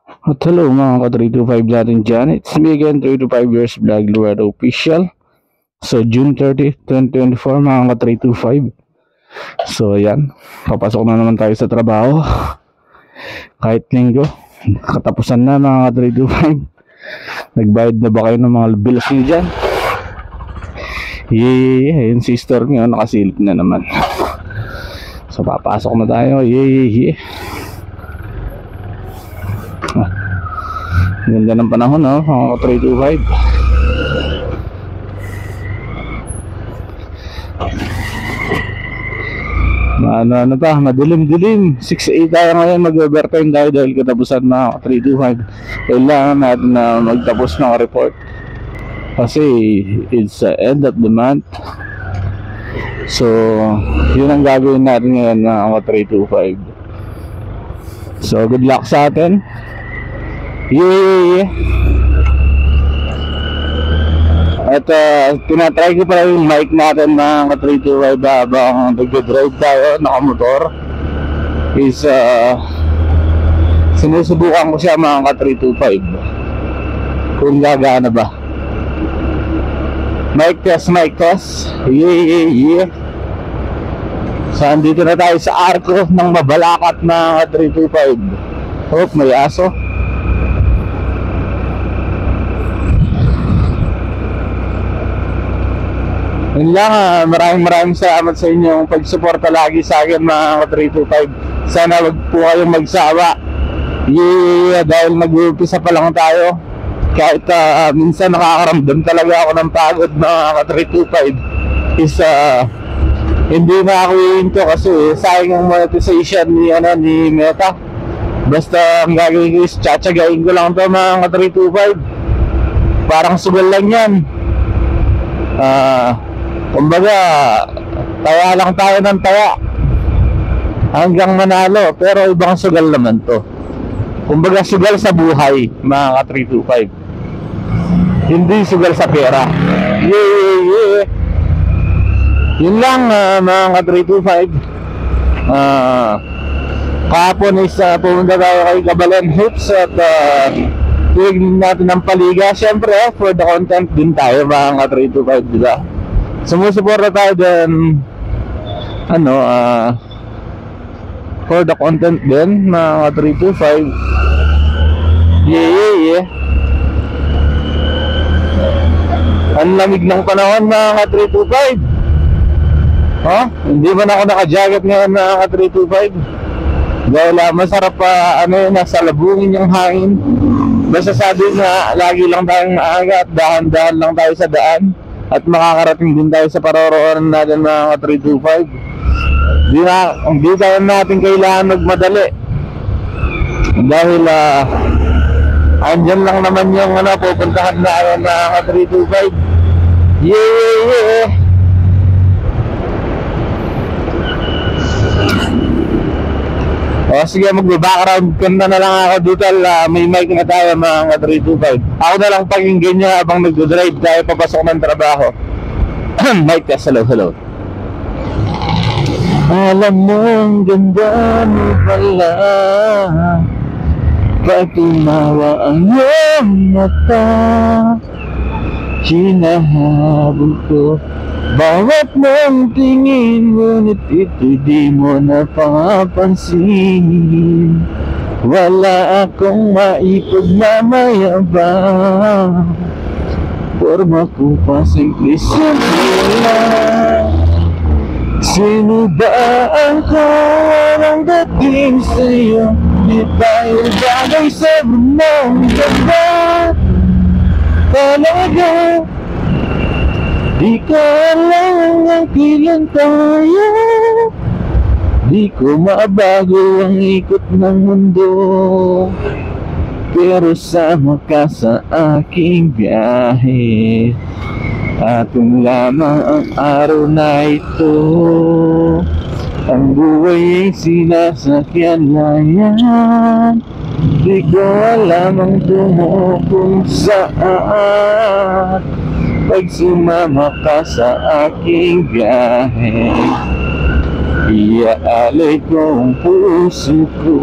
At hello mga ka-325 natin dyan. It's me again, 325 years vlog Luero official. So June 30, 2024 mga ka-325. So ayan, papasok na naman tayo sa trabaho. Kahit linggo, katapusan na mga ka-325. Nagbayad na ba kayo ng mga bills nyo dyan? Yung sister nyo nakasilip na naman. So papasok na tayo. Ganda ng panahon, no? Mga 325. Ano pa, madilim-dilim. 6:08 tayo ngayon, mag-overtime tayo dahil katapusan na 325. Kailangan natin na magtapos ng report kasi it's end of the month. So yun ang gagawin natin ngayon mga 325. So good luck sa atin. At tinatry ko pala yung mic natin mga ka-325 habang nag-drive tayo, nakamotor. Is sinusubukan ko siya mga ka-325 kung gagana ba. Mic test. So andito na tayo sa arko ng Mabalacat mga ka-325. Hope may aso. Yun lang, maraming salamat sa inyong pagsuporta lagi sa akin mga ka-325. Sana wag po kayong magsawa. Dahil nag-uumpisa pa lang tayo. Kahit minsan nakakaramdam talaga ako ng pagod mga ka-325. Is hindi na ako iinto kasi sayang ang monetization ni Meta. Basta ang gagawin ko is tsatsagain ko lang to mga ka-325. Parang sugal lang yan. Kumbaga, taya lang tayo ng taya hanggang manalo, pero ibang sugal naman to. Kumbaga, sugal sa buhay, mga ka-325. Hindi sugal sa pera. Yun lang, mga ka-325. Kahapon is pumunta tayo kay Kabalen Hoops at tignan natin ang paliga. Siyempre, for the content din tayo, mga ka-325, diba? Sumusuporta tayo din for the content din mga 325. Ang lamig ng panahon mga 325. Hindi man ako naka-jacket ngayon mga 325 dahil masarap pa nasa labungin yung hangin. Basta sabi na lagi lang tayong maaga at dahan-dahan lang tayo sa daan. At makakarating din tayo sa paroroonan natin mga 325. Hindi tayo natin kailangan magmadali dahil andyan lang naman yung pupuntahan na mga 325. Sige, mag-background kanta na lang ako dito. May mic na tayo mga 325. Ako na lang pakinggan nyo habang nag-drive tayo papasok ng trabaho. Mic test, hello. Alam mo ang ganda mo pala pag tumawa ang iyong mata. Hinahabol ko bawat mong tingin, ngunit ito'y di mo napapansin. Wala akong maipagmamayabang, forma ko pa simple lang. Sino ba ang kawalang dating sa'yo? Di tayo bagay sa mong ganda talaga. Di ko alam ang kailan tayo, di ko mabago ang ikot ng mundo, pero sama ka sa aking biyahe. Atong lamang ang araw na ito, ang buhay ay sinasakyan na yan. Di ko alam ang tungo kung saan pag sumama ka sa aking biyahe. Iaalay ko ang puso ko.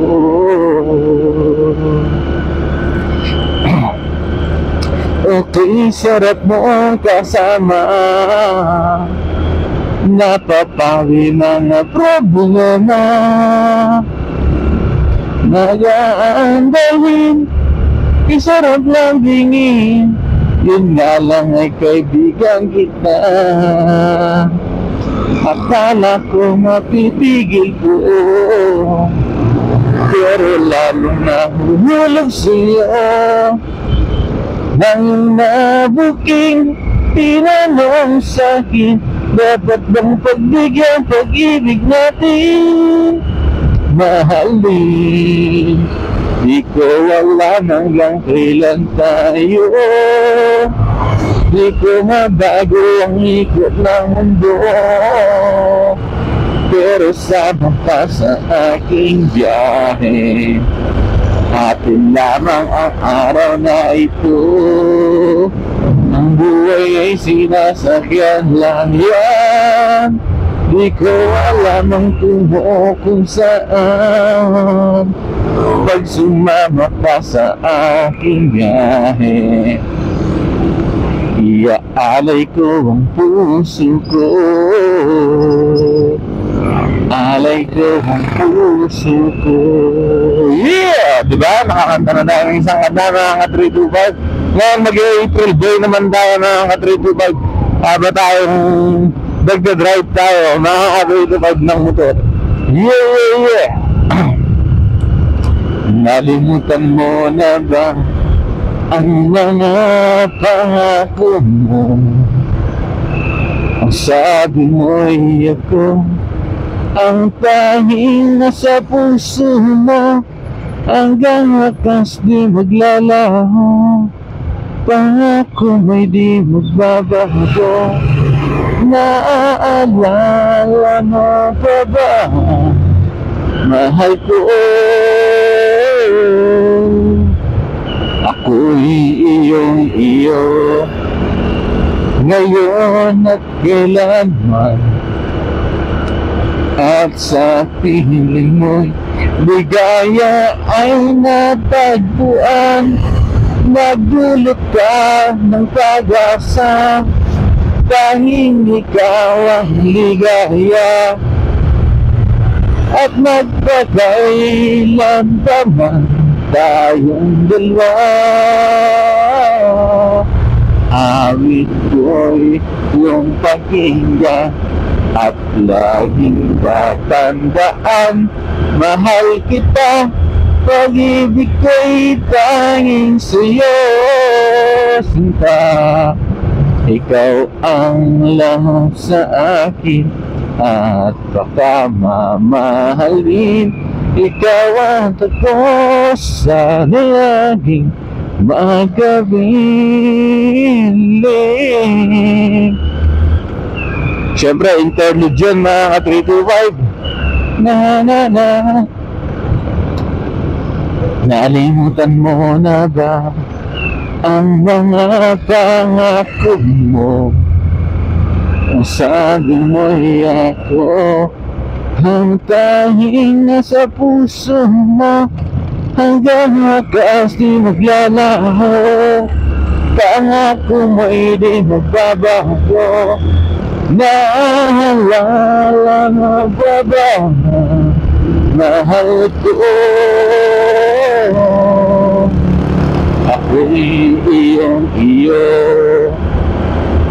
Kasi sarap mong kasama, napapawi mga problema, nag-aandalin, isarap lang dingin. Yun nga lang ay kaibigan kita. Akala ko mapipigil ko, pero lalong nahulog sa'yo. Nang nabuking tinanong sa'kin, dapat bang pagbigyan pag-ibig natin? Mahalin, di ko alam hanggang kailan tayo. Di ko mabago ang ikot ng mundo, pero sama ka sa aking biyahe. Atin lamang ang araw na ito, ang buhay ay sinasakyan lang yan. Di ko alam ang tungo kung saan, pag sumama ka sa aking biyahe. Iaalay ko ang puso ko, alay ko ang puso ko. Yeah! Diba? Nakakanta na tayo ng isang kanta, mga 325. Ngayon mag-April Day naman tayo, mga 325. Haba tayong nagda-drive tayo, mga 325 ng motor. Yeah, yeah, yeah! Nalimutan mo na ba ang mga pangako mo? Ang sabi mo'y ako ang tanging nasa puso mo, hanggang wakas di maglalaho. Pangako mo'y di magbabago. Naaalala mo pa ba, mahal ko? Ako'y iyong iyo, ngayon at kailanman. At sa piling mo'y ligaya ay natagpuan. Nagdulot ka ng pag-asa, tanging ikaw ang ligaya. At magpakailanman tayong dalawa. Awit ko'y yung pakinggan at laging tatandaan, mahal kita, pag-ibig ko'y tanging sa'yo, sinta. Ikaw ang lahat sa akin at baka mamahalin. Ikaw at ako sa laging magkabiling. Siyempre, interlude yun, mga 325. Na na na. Nalimutan mo na ba ang mga pangako mo? Ang sabi mo'y ako ang tanging nasa puso mo, hanggang wakas di maglalaho. Pangako mo'y di magbabago. Naalala mo ba ba, mahal ko? Ako'y iyong iyo,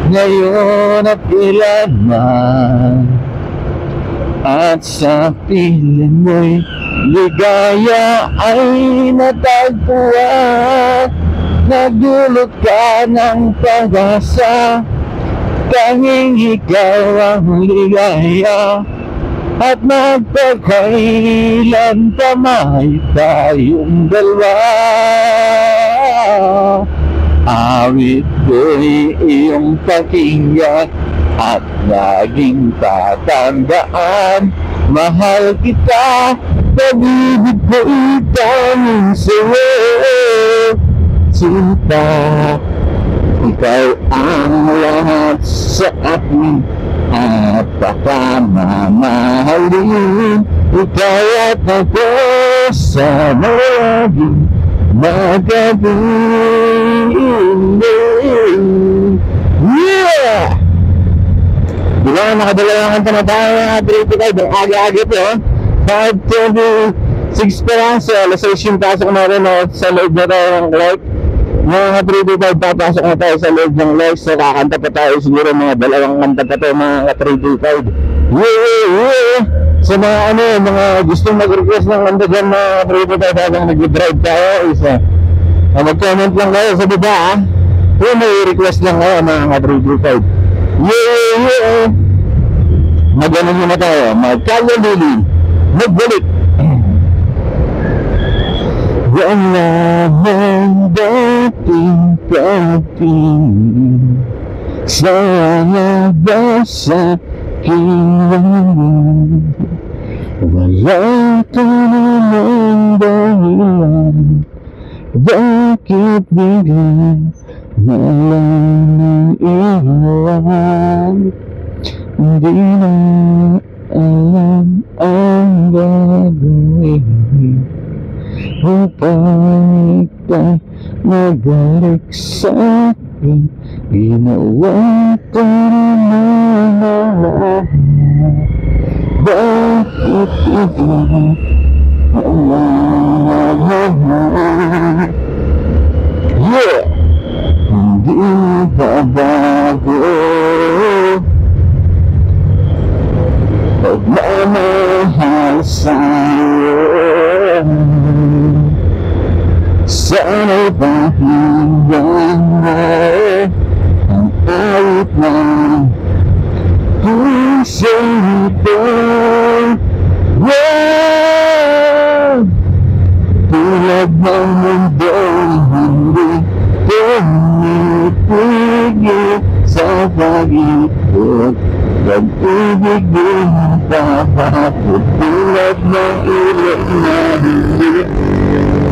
ngayon at kailanman. At sa piling mo'y ligaya ay natagpuan. Nagdulot ka ng pag-asa, tanging ikaw ang ligaya. At magpakailan pa may tayong dalawa. Awit ko'y iyong pakinggan at laging tatandaan, mahal kita, pag-ibig ko'y tanging sa'yo, sinta. Ikaw ang lahat sa akin at baka mamahalin. Ikaw at ako sa laging magkabiling. Yeah! Diba, nakadalawang kanta na tayo ng 325. Ang aga-aga po, 5:26 pa lang. So, alas 6 yung pasok natin sa loob na tayo ng Clark. Mga 325, papasok na tayo sa loob ng Clark. So, kakanta pa tayo siguro mga dalawang kanta pa tayo mga 325. Yeah! So, mga gustong mag-request ng kanta dyan mga 325 habang nag-drive tayo, isa. Mag-comment lang kayo sa baba, ha? Kung may request lang kayo mga 325. Yeah! Mag-ano muna tayo, mag-kalulili, magbalik. Wala nang dating pagtingin sana ba sa akin? Wala ka namang dahilan, bakit bigla na lang iwan? Hindi na alam ang gagawin upang ika'y magbalik sa akin. Ginawa ko naman, bakit bigla yeah! Hindi babago pagmamahal sa'yo. Sana'y pakinggan mo ang awit ng puso ito. Yeah! Tulad ng mundong hindi tumitigil sa pag-ikot, pag-ibig din papakot. Tulad ng ilog na hindi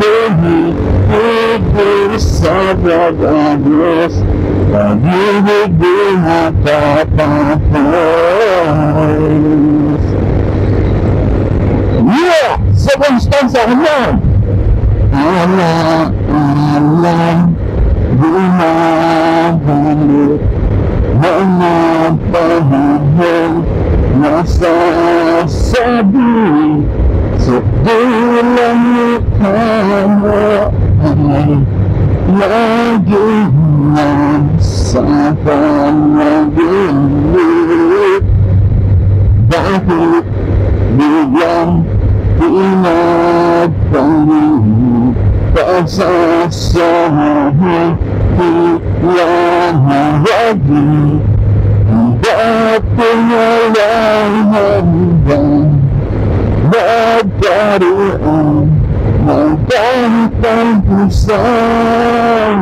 tumitigil sa pag-agos, pag-ibig din papakot. Yeah! Circumstancia naman! Alam, bumabalik mga panahon nasasabi sa dulang mukha mo ay laging nasa panaginip. Bakit biglang pinagpalit pagsasabi ilanawagi ang dating walang hanggang magkaroon ng kahit ang pusan.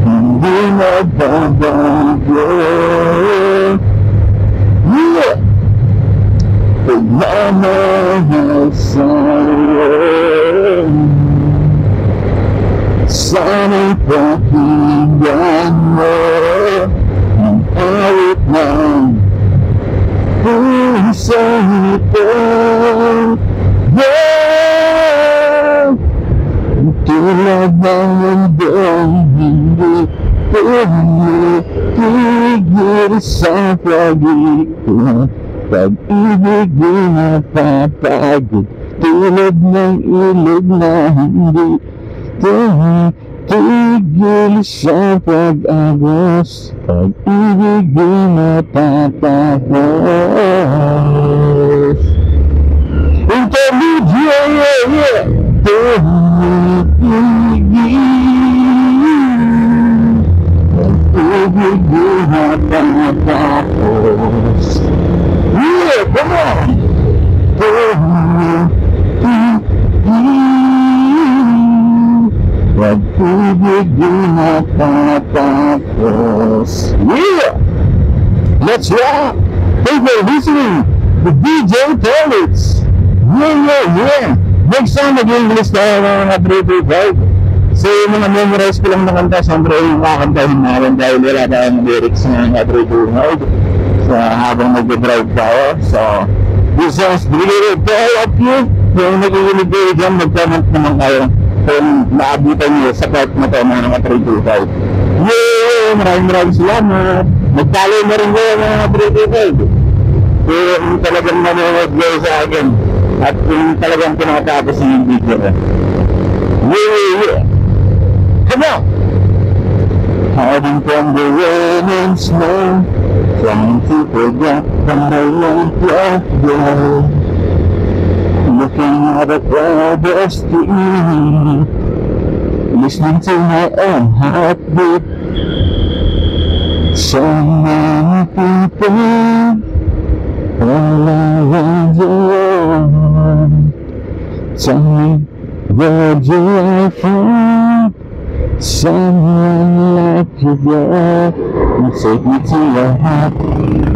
Hindi nagbabago. Yeah! Pagmamahal sa'yo, sana'y pakinggan mo ang awit ng puso ito. Yeah! Tulad ng mundong hindi tumitigil sa pag-ikot, pag-ibig di napapagod. Tulad ng ilog na hindi tumitigil sa pag-agos, pag-ibig di napapagod. Intermediate, yeah! Tumitigil, pag-ibig di napapagod. Yeah, come on! Pag-ibig di natatapos. Yeah! Let's rock! Thank you for listening to DJ Toilets. Yeah! Next time, mag-English tayo ng mga 325. So, yung mga memorize ko lang na kanta, siyempre yung kakantahin namin dahil wala tayong lyrics ng mga 325. So, habang nag-drive tayo. So, this is related to all of you. Kung nakikinig kayo dyan, mag-comment naman kayo kung naabutan nyo sa part na to mga 325. Yeah, maraming salamat. Mag-follow na rin kayo mga 325. Kung talagang manonood kayo sa akin at kung talagang pinakatapos yung video ka. Yeah. Come on! Hiding from the rain and snow, trying to forget from the long black day. Looking at a crowded street, listening to my own heartbeat. So many people all around the world. Tell me, where do I find someone like you, girl? Take me to your heart,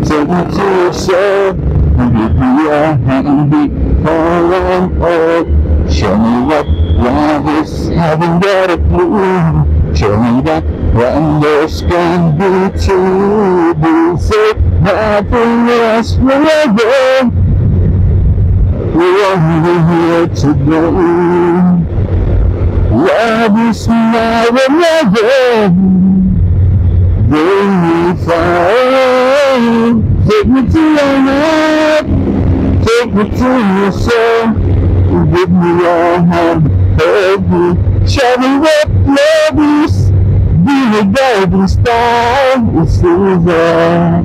take me to your soul, and give me your hand before I'm old. Show me what love is, having got a clue. Show me that wonders can be true. They say nothing lasts forever. We're only here today. Love is now or never. Bring me far. Take me to your heart, take me to your soul. Give me your hand, hold me, show me what love is. Be a guiding star, it's over.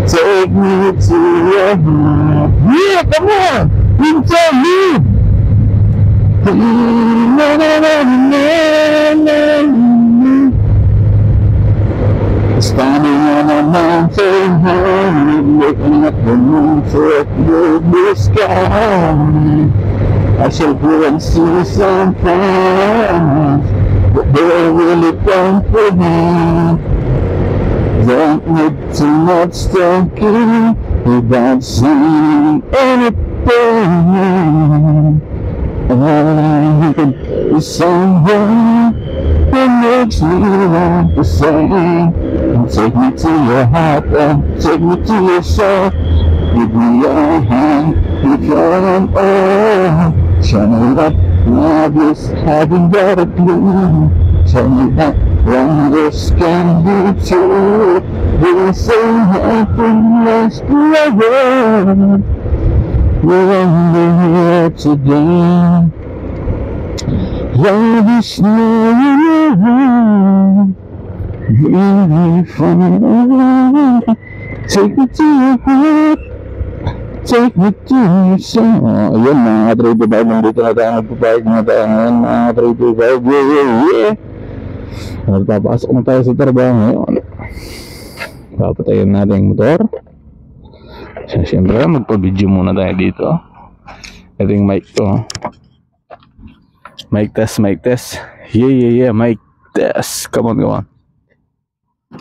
Take me to your heart. Yeah, come on, you tell me. Na na na na na na. Standing on a mountain high, looking at the moon for a blue sky. I shall go and see some friends, but they're really comprehend. Don't need too much talking without saying anything. All I need is someone who makes me want to say, take me to your heart and take me to your soul. Give me your hand before I'm old. Show me that love is, having got a clue. Show me that wonders can be true. They say nothing lasts forever. We're only here today. Love is now around. Really fun. Take me to your heart, take me to your soul. Ayun mga 325, nandito na tayo magpapayag na tayo ngayon mga 325. Yeah. Nagpapasok na tayo sa trabaho ngayon. Papatayin natin yung motor. So, siyempre magpa-video muna tayo dito. Ito yung mic to. Mic test, mic test. Yeah, mic test. Come on.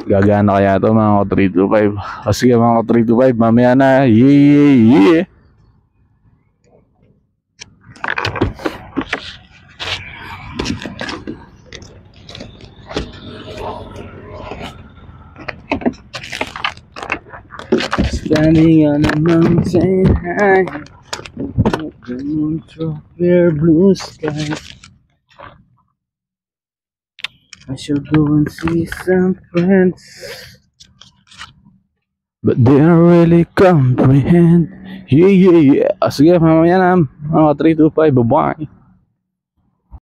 Gagana kaya ito mga 325. O sige mga 325, mamaya na. Yeah. Standing on a mountain high, the moon through clear blue sky. I shall go and see some friends, but they don't really comprehend. Yeah. Sige, mamaya na mga 325, bye-bye.